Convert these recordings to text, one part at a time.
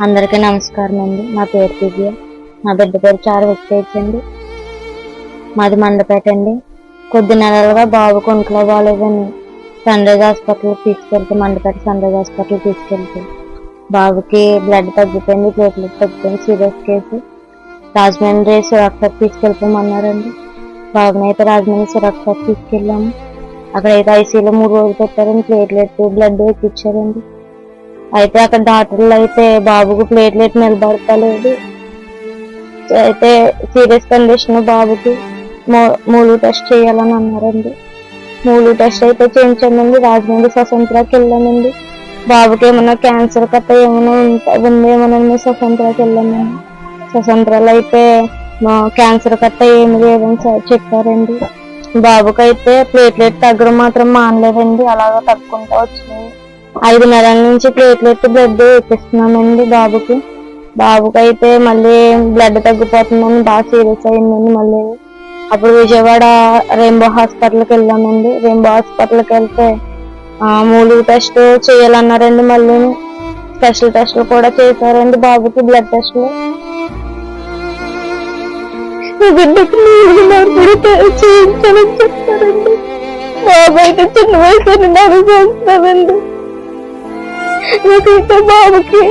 అందరికీ నమస్కారం అండి. నా పేరు దివ్య. నా బిడ్డ పేరు చారువెక్తేజ్ అండి. మాది మండపేట అండి. కొద్ది నెలలుగా బాబుకు ఒంట్లో బాగాలేదని సన్ రైజ్ హాస్పిటల్కి తీసుకెళ్తే, మండపేట సన్ రైజ్ హాస్పిటల్కి తీసుకెళ్తే బాబుకి బ్లడ్ తగ్గిపోయింది, ప్లేట్లెట్ తగ్గిపోయింది, సీరియస్ కేసు. రాజమండ్రి సురక్షకు తీసుకెళ్ళిపోమన్నారండి. బాబునైతే రాజమండ్రి సురక్షకు తీసుకెళ్ళాము. అక్కడైతే ఐసీయూలో 3 రోజులు పెట్టారండి. ప్లేట్లెట్ బ్లడ్ ఎక్కిచ్చారండి. అయితే అక్కడ డాక్టర్లు అయితే బాబుకు ప్లేట్లెట్ నిలబడతలేదు, అయితే సీరియస్ కండిషన్, బాబుకి మూలు టెస్ట్ చేయాలని అన్నారండి. మూలు టెస్ట్ అయితే చేయించామండి. రాజమండ్రి స్వతంత్రాకి వెళ్ళామండి. బాబుకి ఏమన్నా క్యాన్సర్ కట్ట ఏమైనా ఉందేమోనని స్వతంత్రాకి వెళ్ళామండి. స్వతంత్రాలు అయితే క్యాన్సర్ కట్ట ఏమి లేదని చెప్పారండి. బాబుకైతే ప్లేట్లెట్ తగ్గడం మాత్రం మానలేదండి, అలాగా తగ్గుకుంటూ వచ్చినాయి. 5 నెలల నుంచి ప్లేట్లెట్ బ్లడ్ ఎక్కిస్తున్నామండి బాబుకి. బాబుకైతే మళ్ళీ బ్లడ్ తగ్గిపోతుందని బాగా సీరియస్ అయిందండి. మళ్ళీ అప్పుడు విజయవాడ రెయిన్బో హాస్పిటల్కి వెళ్ళామండి. రెయిన్బో హాస్పిటల్కి వెళ్తే మూలు టెస్ట్ చేయాలన్నారండి. మళ్ళీ స్పెషల్ టెస్టులు కూడా చేశారండి బాబుకి, బ్లడ్ టెస్టులు. బిడ్డకి మూడు మార్పులు చేయించాలని చెప్తారండి. బాబు అయితే చిన్న వయసు అడుగుతానండి. నాకైతే బాబుకి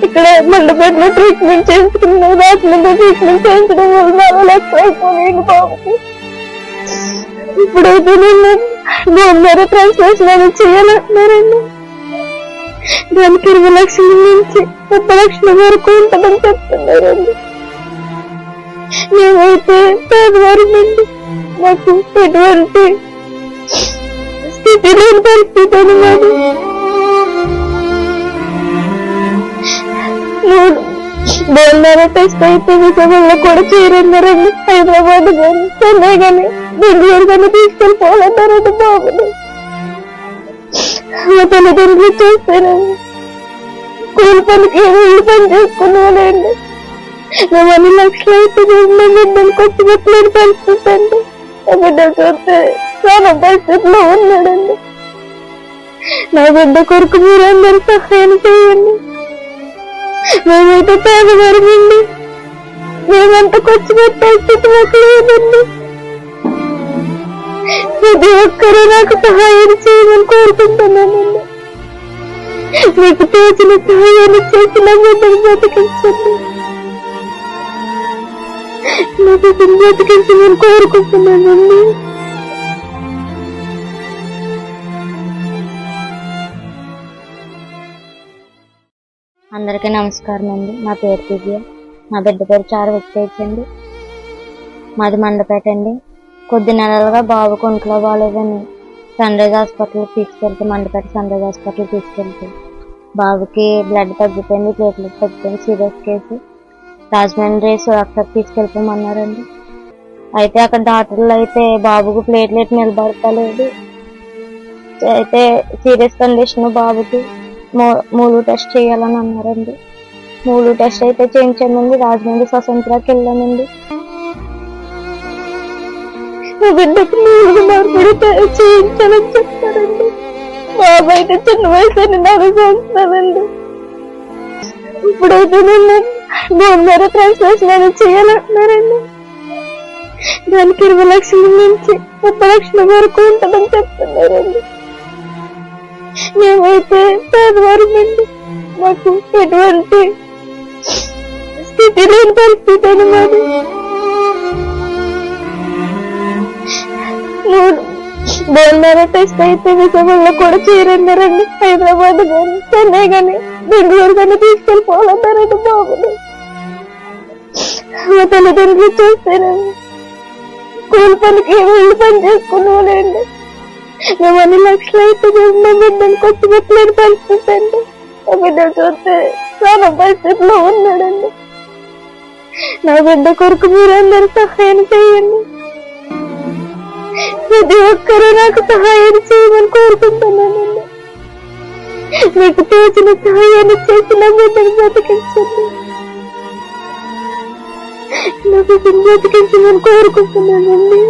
ఇక్కడ మండపేటలో ట్రీట్మెంట్ చేయించుకున్నాను. రాజమండ్రి ట్రీట్మెంట్ చేయించడం వల్ల 4 లక్షలు అయిపోయాను బాబుకి. ఇప్పుడైతే నేను గోంగూర ట్రాన్స్లేషన్ అనేది చేయాలంటున్నారండి. దానికి 20 లక్షల నుంచి 30 లక్షల వరకు ఉంటుందని చెప్తున్నారండి. మేమైతే పేదవారమండి, మాకు ఎటువంటి స్థితి లేని పరిస్థితి అనమాట. బోల్నారా టెస్ట్ అయితే విజయవాడలో కూడా చేరన్నారండి. హైదరాబాద్ కానీ చెన్నై కానీ బెంగళూరు కానీ తీసుకెళ్ళిపోవాలన్నారండి బాబుని. మా తల్లిదండ్రులు చూస్తారండి, కూలి పనికి ఇల్లు పని చేసుకునేవాళ్ళండి. మేము 2 లక్షలు అయితే బిడ్డలు కొట్టి పెట్టలేని పరిస్థితి అండి. ఆ బిడ్డలు చూస్తే చాలా పరిస్థితిలో ఉన్నాడండి. నా బిడ్డ కొరకు మీరందరూ సహాయం చేయండి. మేమైతే పేదవారమండి, మేమంతా ఖర్చు పెట్టే స్థితి మాకు లేదండి. ప్రతి ఒక్కరూ నాకు సహాయం చేయమని కోరుకుంటున్నానండి. మీకు తోచిన సహాయాన్ని చేసి నా బిడ్డను బ్రతికించండి, నా బిడ్డను బ్రతికించమని కోరుకుంటున్నానండి. అందరికీ నమస్కారం అండి. నా పేరు దివ్య. నా బిడ్డ పేరు చారువెక్తేజ్ అండి. మాది మండపేట అండి. కొద్ది నెలలుగా బాబుకు ఒంట్లో బాగాలేదని సన్ రైజ్ హాస్పిటల్కి తీసుకెళ్తే, మండపేట సన్ రైజ్ హాస్పిటల్కి తీసుకెళ్తే బాబుకి బ్లడ్ తగ్గిపోయింది, ప్లేట్లెట్ తగ్గిపోయింది, సీరియస్ కేసు. రాజమండ్రి సురక్షకు తీసుకెళ్ళిపోమన్నారండి. అయితే అక్కడ డాక్టర్లు అయితే బాబుకు ప్లేట్లెట్ నిలబడతలేదు, అయితే సీరియస్ కండిషన్, బాబుకి మూలు టెస్ట్ చేయాలని అన్నారండి. మూలు టెస్ట్ అయితే చేయించామండి. రాజమండ్రి స్వతంత్రాకి వెళ్ళామండి. మా బిడ్డకి 3 మార్పులు చేయించాలని చెప్తారండి. బాబు అయితే చిన్న వయసు అడుగుతానండి. ఇప్పుడైతే నేను గోంగూర ట్రాన్స్లేషన్ అనేది చేయాలంటున్నారండి. దానికి 20 లక్షల నుంచి 30 లక్షల వరకు ఉంటుందని చెప్తున్నారండి. మేమైతే పేదవారమండి, మాకు ఎటువంటి స్థితి లేని పరిస్థితి అనమాట. బోల్నారా టెస్ట్ అయితే విజయవాడలో కూడా చేరన్నారండి. హైదరాబాద్ కానీ చెన్నై కానీ బెంగళూరు కానీ తీసుకెళ్ళిపోవాలన్నారండి బాబుని. మా తల్లిదండ్రులు చూస్తారండి, కూలి పనికి ఇల్లు పని చేసుకునేవాళ్ళండి. మేము 2 లక్షలు అయితే బిడ్డలు కొట్టి పెట్టలేని పరిస్థితి అండి. ఆ బిడ్డలు చూస్తే చాలా పరిస్థితిలో ఉన్నాడండి. నా బిడ్డ కొరకు మీరందరూ సహాయం చేయండి. ప్రతి ఒక్కరూ నాకు సహాయం చేయమని కోరుకుంటున్నానండి. మీకు తోచిన సహాయాన్ని చేసి నా బిడ్డను బ్రతికించండి, నా బిడ్డను బ్రతికించమని కోరుకుంటున్నానండి.